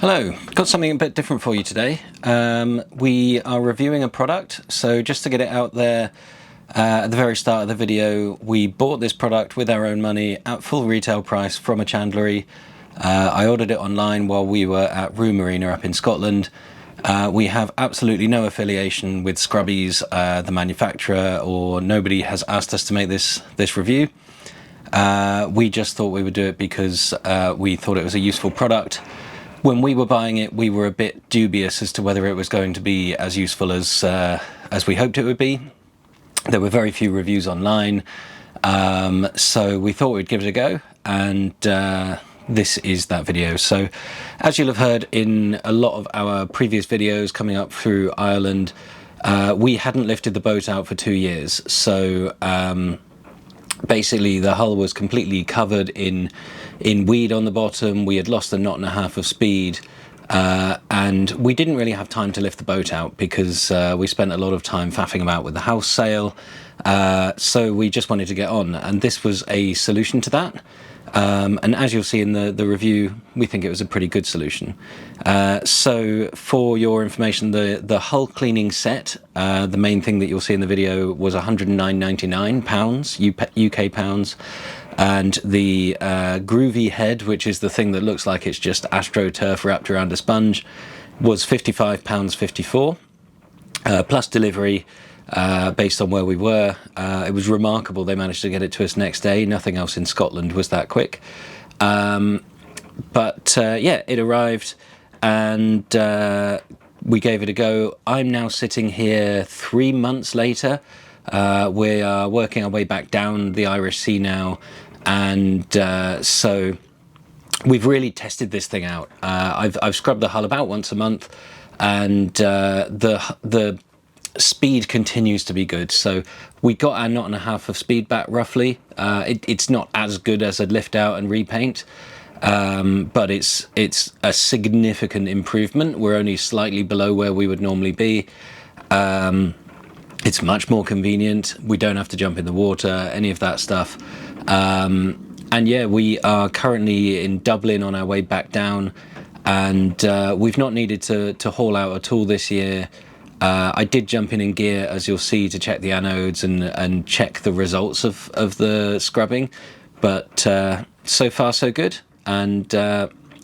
Hello, got something a bit different for you today. We are reviewing a product, so just to get it out there at the very start of the video, we bought this product with our own money at full retail price from a chandlery. I ordered it online while we were at Room Marina up in Scotland. We have absolutely no affiliation with Scrubbis, the manufacturer, or nobody has asked us to make this review. We just thought we would do it because we thought it was a useful product. When we were buying it, we were a bit dubious as to whether it was going to be as useful as we hoped it would be. There were very few reviews online, so we thought we'd give it a go, and this is that video. So, as you'll have heard in a lot of our previous videos coming up through Ireland, we hadn't lifted the boat out for 2 years, so basically the hull was completely covered in weed on the bottom. We had lost a knot and a half of speed, and we didn't really have time to lift the boat out because we spent a lot of time faffing about with the house sale, so we just wanted to get on, and this was a solution to that. And as you'll see in the review, we think it was a pretty good solution. So for your information, the hull cleaning set, the main thing that you'll see in the video, was £109.99 UK pounds, and the Groovy head, which is the thing that looks like it's just AstroTurf wrapped around a sponge, was £55.54 plus delivery. Based on where we were, it was remarkable they managed to get it to us next day. Nothing else in Scotland was that quick. Yeah, it arrived, and we gave it a go. I'm now sitting here 3 months later. We are working our way back down the Irish Sea now, and so we've really tested this thing out. I've scrubbed the hull about once a month, and the speed continues to be good. So we got our knot and a half of speed back roughly. It's not as good as a lift out and repaint, but it's a significant improvement. We're only slightly below where we would normally be. It's much more convenient. We don't have to jump in the water, any of that stuff. And yeah, we are currently in Dublin on our way back down, and we've not needed to haul out at all this year. I did jump in gear, as you'll see, to check the anodes and check the results of the scrubbing, but so far so good. And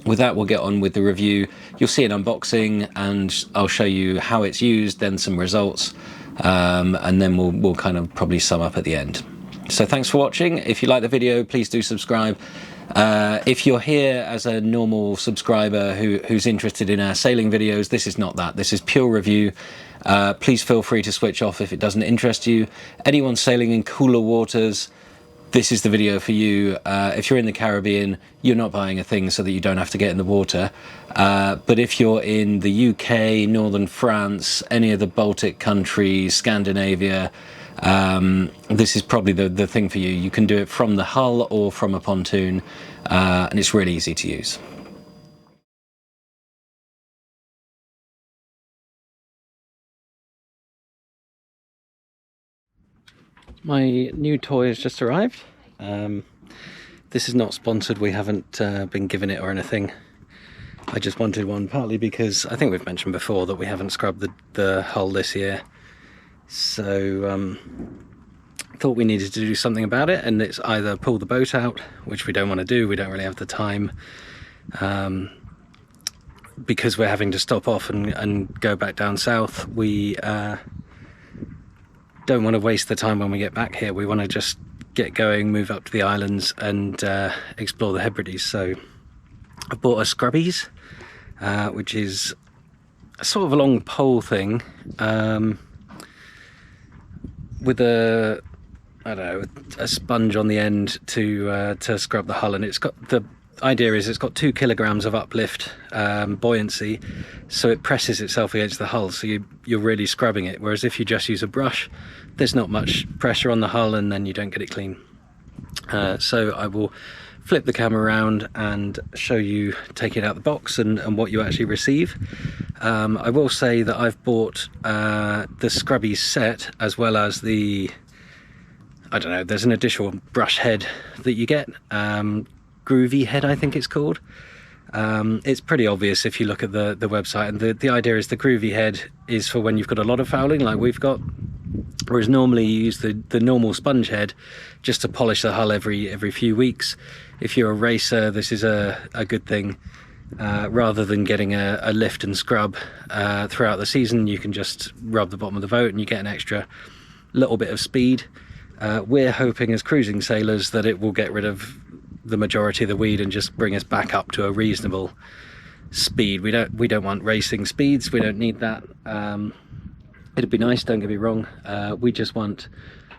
with that, we'll get on with the review. You'll see an unboxing, and I'll show you how it's used, then some results, and then we'll kind of probably sum up at the end. So thanks for watching. If you like the video, please do subscribe. If you're here as a normal subscriber who's interested in our sailing videos, this is not that. This is pure review. Please feel free to switch off if it doesn't interest you. Anyone sailing in cooler waters, this is the video for you. If you're in the Caribbean, you're not buying a thing so that you don't have to get in the water. But if you're in the UK, northern France, any of the Baltic countries, Scandinavia, this is probably the thing for you. You can do it from the hull or from a pontoon, and it's really easy to use. My new toy has just arrived. This is not sponsored. We haven't been given it or anything. I just wanted one, partly because I think we've mentioned before that we haven't scrubbed the hull this year. So thought we needed to do something about it, and it's either pull the boat out, which we don't want to do, we don't really have the time, because we're having to stop off and go back down south. We don't want to waste the time when we get back here. We want to just get going, move up to the islands, and explore the Hebrides. So I bought a Scrubbis, which is a sort of a long pole thing, with a, I don't know, a sponge on the end to scrub the hull, and it's got, the idea is it's got 2 kilograms of uplift, buoyancy, so it presses itself against the hull, so you're really scrubbing it, whereas if you just use a brush, there's not much pressure on the hull and then you don't get it clean. So I will flip the camera around and show you taking it out the box and what you actually receive. I will say that I've bought the Scrubbis set, as well as the, I don't know, there's an additional brush head that you get, Groovy head I think it's called. It's pretty obvious if you look at the website, and the idea is the Groovy head is for when you've got a lot of fouling like we've got, whereas normally you use the normal sponge head just to polish the hull every few weeks. If you're a racer, this is a good thing. Rather than getting a lift and scrub throughout the season, you can just rub the bottom of the boat and you get an extra little bit of speed. We're hoping as cruising sailors that it will get rid of the majority of the weed and just bring us back up to a reasonable speed. We don't want racing speeds, we don't need that. It'd be nice, don't get me wrong. We just want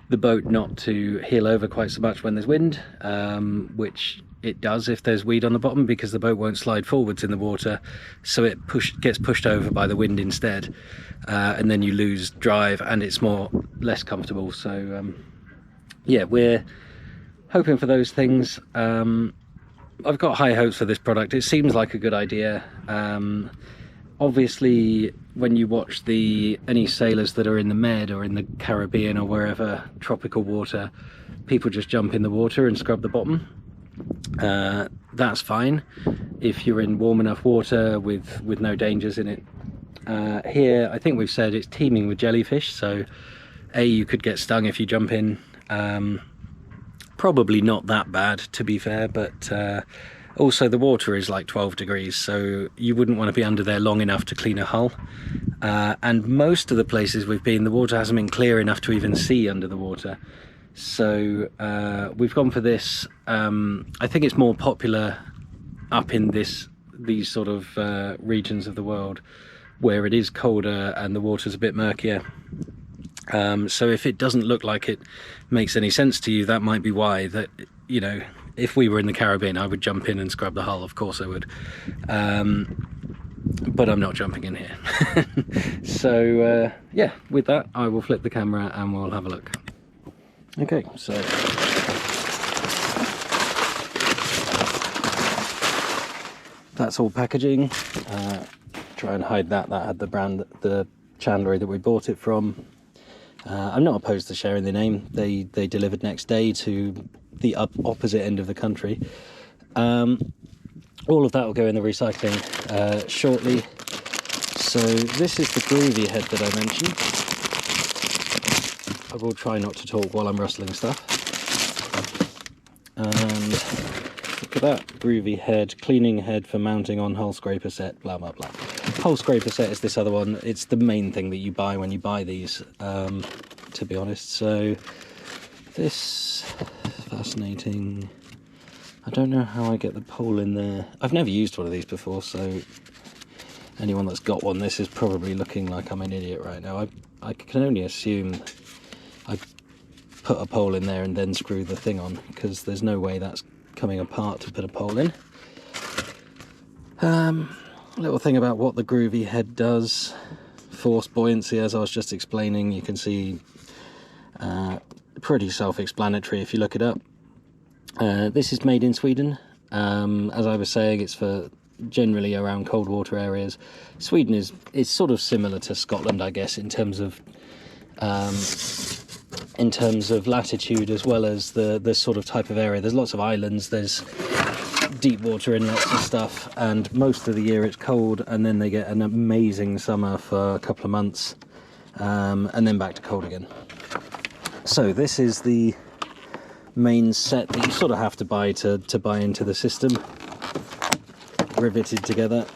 the boat not to heel over quite so much when there's wind, which it does if there's weed on the bottom, because the boat won't slide forwards in the water, so it gets pushed over by the wind instead, and then you lose drive and it's less comfortable. So yeah, we're hoping for those things. I've got high hopes for this product. It seems like a good idea. Obviously when you watch any sailors that are in the Med or in the Caribbean or wherever, tropical water, people just jump in the water and scrub the bottom. That's fine if you're in warm enough water with no dangers in it. Here I think we've said it's teeming with jellyfish, so you could get stung if you jump in. Probably not that bad, to be fair, but also the water is like 12 degrees, so you wouldn't want to be under there long enough to clean a hull. And most of the places we've been, the water hasn't been clear enough to even see under the water. So we've gone for this. I think it's more popular up in these sort of regions of the world where it is colder and the water's a bit murkier. So if it doesn't look like it makes any sense to you, that might be why. That, you know, if we were in the Caribbean, I would jump in and scrub the hull, of course I would. But I'm not jumping in here. So yeah, with that I will flip the camera and we'll have a look. Okay, so that's all packaging. Try and hide that had the brand, the chandlery that we bought it from. I'm not opposed to sharing the name. They delivered next day to the opposite end of the country. All of that will go in the recycling shortly. So this is the Groovy head that I mentioned. I will try not to talk while I'm rustling stuff. And look at that, Groovy head, cleaning head for mounting on hull scraper set, blah blah blah. Hull scraper set is this other one. It's the main thing that you buy when you buy these, to be honest. So this is fascinating. I don't know how I get the pole in there. I've never used one of these before, so anyone that's got one, this is probably looking like I'm an idiot right now. I can only assume I put a pole in there and then screw the thing on, because there's no way that's coming apart to put a pole in. Little thing about what the Groovy head does. Force buoyancy, as I was just explaining, you can see pretty self-explanatory if you look it up. This is made in Sweden. As I was saying, it's for generally around cold water areas. Sweden is sort of similar to Scotland, I guess, in terms of latitude, as well as the sort of type of area. There's lots of islands, there's deep water inlets and stuff, and most of the year it's cold, and then they get an amazing summer for a couple of months, and then back to cold again. So this is the main set that you sort of have to buy to buy into the system, riveted together.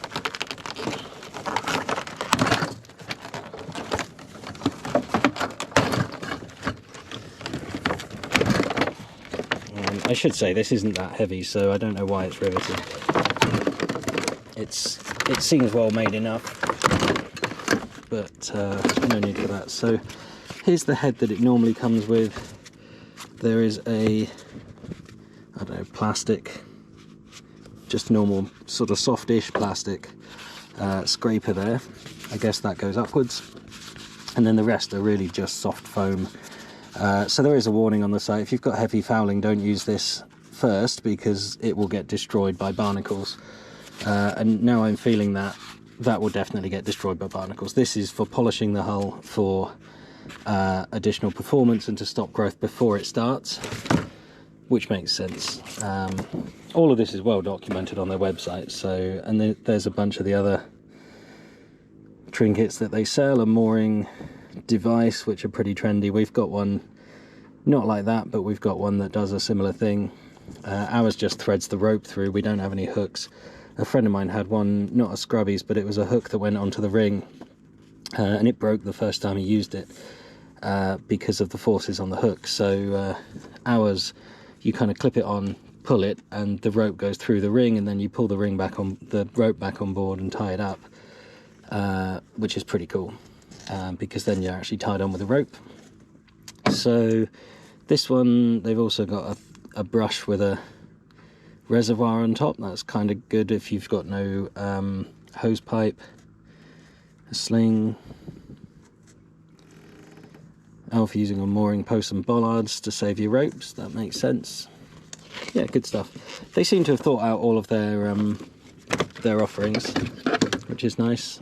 I should say this isn't that heavy, so I don't know why it's riveted. It seems well made enough, but no need for that. So here's the head that it normally comes with. There is a, I don't know, plastic, just normal sort of softish plastic scraper there. I guess that goes upwards, and then the rest are really just soft foam. So there is a warning on the site: if you've got heavy fouling, don't use this first, because it will get destroyed by barnacles. And now I'm feeling that will definitely get destroyed by barnacles. This is for polishing the hull for additional performance and to stop growth before it starts. which makes sense. All of this is well documented on their website. So, and there's a bunch of the other trinkets that they sell, a mooring device, which are pretty trendy. We've got one not like that, but we've got one that does a similar thing. Ours just threads the rope through. We don't have any hooks. A friend of mine had one, not a Scrubbis, but it was a hook that went onto the ring, and it broke the first time he used it because of the forces on the hook. So ours, you kind of clip it on, pull it, and the rope goes through the ring, and then you pull the rope back on board and tie it up, which is pretty cool, because then you're actually tied on with a rope. So this one, they've also got a brush with a reservoir on top. That's kind of good if you've got no hose pipe. A sling. Oh, for using on mooring posts and bollards to save your ropes. That makes sense. Yeah, good stuff. They seem to have thought out all of their offerings, which is nice.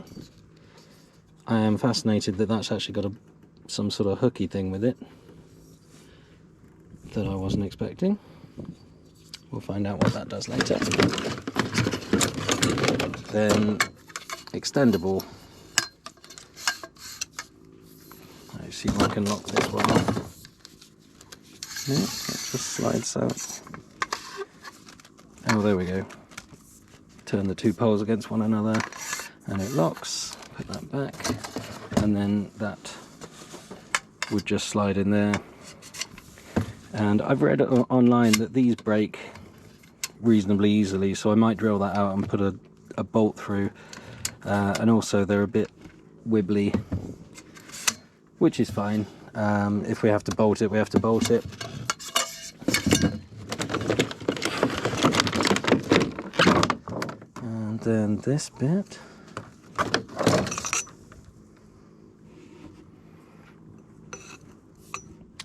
I am fascinated that that's actually got some sort of hooky thing with it that I wasn't expecting. We'll find out what that does later. Then extendable. Let's see if I can lock this one off. Yeah, it just slides out. Oh, there we go. Turn the two poles against one another and it locks. Put that back, and then that would just slide in there. And I've read online that these break reasonably easily, so I might drill that out and put a bolt through. And also they're a bit wibbly, which is fine. If we have to bolt it, we have to bolt it. And then this bit.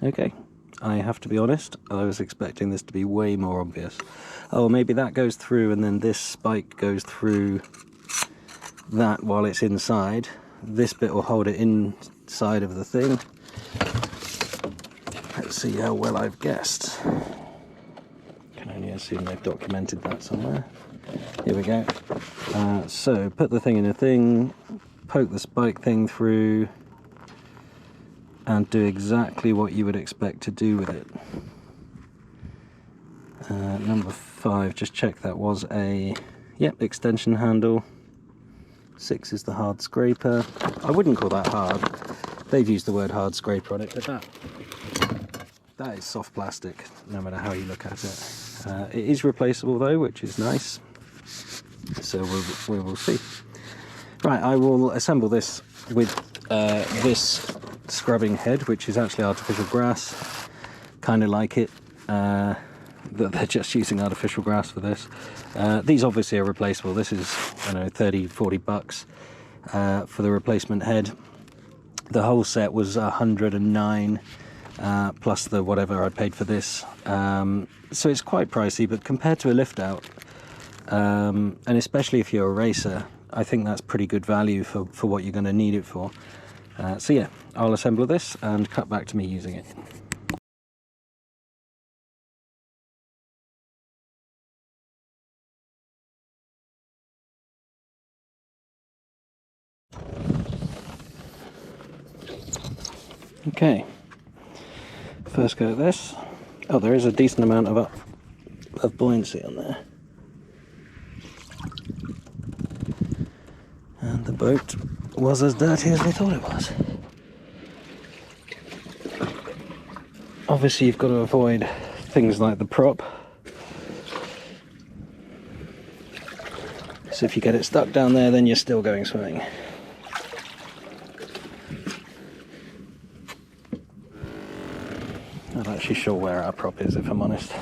Okay, I have to be honest, I was expecting this to be way more obvious. Oh, maybe that goes through and then this spike goes through that while it's inside. This bit will hold it inside of the thing. Let's see how well I've guessed. Can only assume they've documented that somewhere. Here we go. So put the thing in a thing, poke the spike thing through, and do exactly what you would expect to do with it. Number 5, just check that was a, yep, extension handle. 6 is the hard scraper. I wouldn't call that hard. They've used the word hard scraper on it, but that is soft plastic, no matter how you look at it. It is replaceable though, which is nice. So we will see. Right, I will assemble this with this scrubbing head, which is actually artificial grass. Kind of like it that they're just using artificial grass for this. These obviously are replaceable. This is, I don't know, 30-40 bucks for the replacement head. The whole set was 109 plus the whatever I paid for this. So it's quite pricey, but compared to a lift out, and especially if you're a racer, I think that's pretty good value for what you're going to need it for. So yeah, I'll assemble this and cut back to me using it. Okay, first go at this. Oh, there is a decent amount of buoyancy on there. And the boat was as dirty as we thought it was. Obviously you've got to avoid things like the prop. So if you get it stuck down there, then you're still going swimming. I'm not actually sure where our prop is, if I'm honest.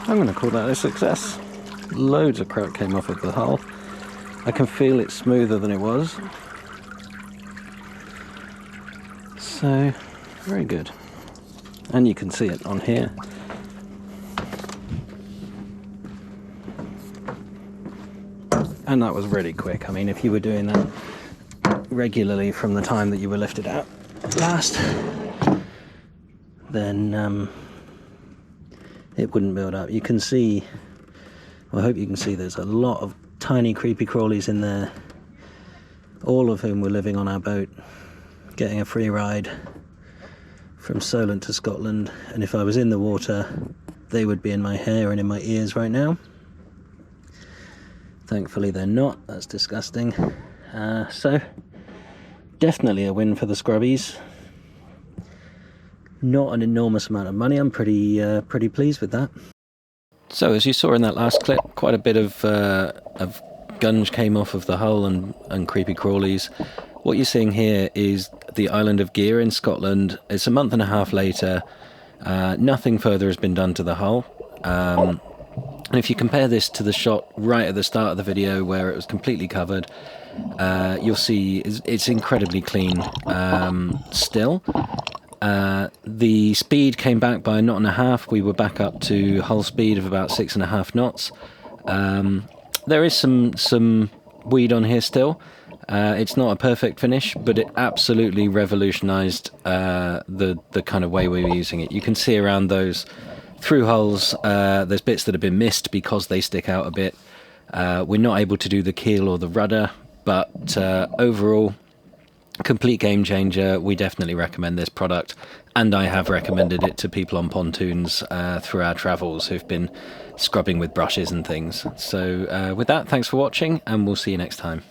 I'm going to call that a success. Loads of crack came off of the hull. I can feel it smoother than it was. So, very good. And you can see it on here. And that was really quick. I mean, if you were doing that regularly from the time that you were lifted out last, then it wouldn't build up. You can see, well, I hope you can see there's a lot of tiny creepy crawlies in there, all of whom were living on our boat, getting a free ride from Solent to Scotland. And if I was in the water, they would be in my hair and in my ears right now. Thankfully they're not. That's disgusting. So definitely a win for the Scrubbies. Not an enormous amount of money. I'm pretty pleased with that. So as you saw in that last clip, quite a bit of gunge came off of the hull and creepy crawlies. What you're seeing here is the island of Gear in Scotland. It's a month and a half later. Nothing further has been done to the hull. And if you compare this to the shot right at the start of the video where it was completely covered, you'll see it's incredibly clean still. The speed came back by a knot and a half. We were back up to hull speed of about 6.5 knots. There is some weed on here still. It's not a perfect finish, but it absolutely revolutionized the kind of way we were using it. You can see around those through hulls, there's bits that have been missed because they stick out a bit. We're not able to do the keel or the rudder, but overall, complete game changer. We definitely recommend this product, and I have recommended it to people on pontoons through our travels who've been scrubbing with brushes and things. So with that, thanks for watching, and we'll see you next time.